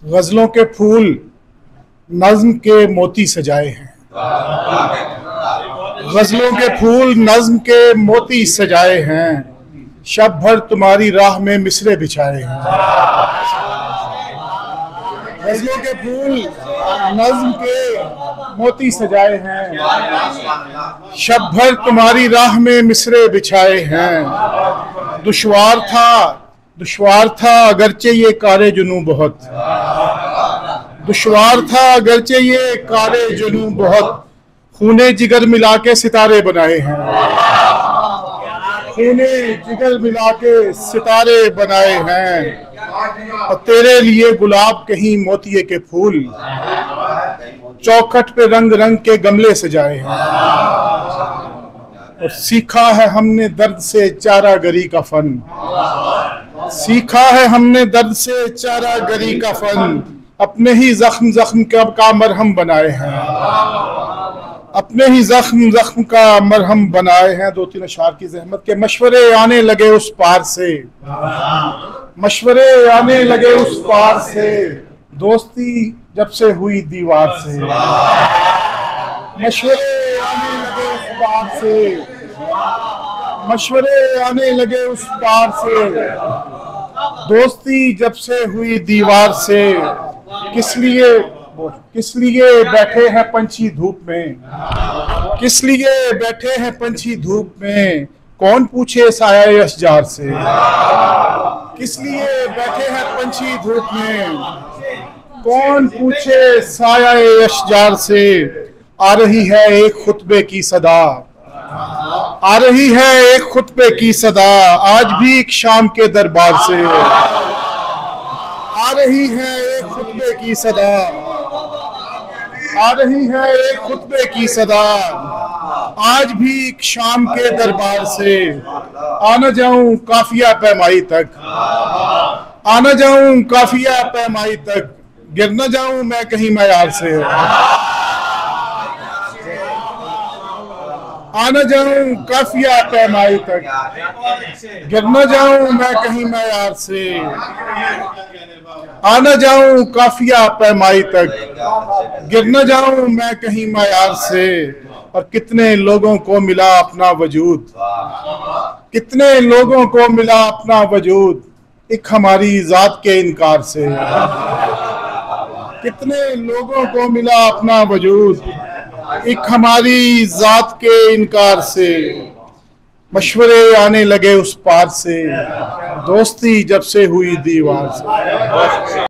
गजलों के फूल नज्म के मोती सजाए हैं। गजलों के फूल नज्म के मोती सजाए हैं। शब भर तुम्हारी राह में मिसरे बिछाए हैं। गजलों के फूल नज्म के मोती सजाए हैं। शब भर तुम्हारी राह में मिसरे बिछाए हैं। दुश्वार था अगरचे ये कारे जुनू बहुत। दुश्वार था अगरचे ये कारे जुनू बहुत। खूने जिगर मिला के सितारे बनाए हैं। खूने जिगर मिला के सितारे बनाए हैं। और तेरे लिए गुलाब कहीं मोतिये के फूल चौखट पे रंग रंग के गमले सजाए हैं। और सीखा है हमने दर्द से चारागरी का फन। सीखा है हमने दर्द से चारागरी का फन। अपने ही जख्म का मरहम बनाए हैं। अपने ही जख्म का मरहम बनाए हैं। दो तीन अशार की जहमत के मशवरे आने लगे उस पार से। मशवरे आने लगे उस पार से। दोस्ती जब से हुई दीवार से। मशवरे आने लगे उस पार से। मशवरे आने लगे उस पार से। दोस्ती जब से हुई दीवार से। किस लिए बैठे हैं पंछी धूप में। किस लिए बैठे हैं पंछी धूप में। कौन पूछे साया अशजार से। किस लिए बैठे हैं पंछी धूप में। कौन पूछे साया अशजार से। आ रही है एक खुतबे की सदा। आ रही है एक खुतबे की सदा। आज भी एक शाम के दरबार से। आ रही है एक खुतबे की सदा। आ रही है एक खुतबे की सदा। आज भी एक शाम के दरबार से। आना जाऊं काफिया पैमाई तक। आना जाऊं काफिया पैमाई तक। गिर न जाऊं मैं कहीं मयार से। आना जाऊं काफिया पैमाई तक। गिर न जाऊं मैं कहीं मयार से। आना जाऊं काफिया पैमाई तक। गिर न जाऊं मैं कहीं मयार से। और कितने लोगों को मिला अपना वजूद। कितने लोगों को मिला अपना वजूद। एक हमारी जात के इनकार से। कितने लोगों को मिला अपना वजूद। एक हमारी जात के इनकार से। मशवरे आने लगे उस पार से। दोस्ती जब से हुई दीवार से।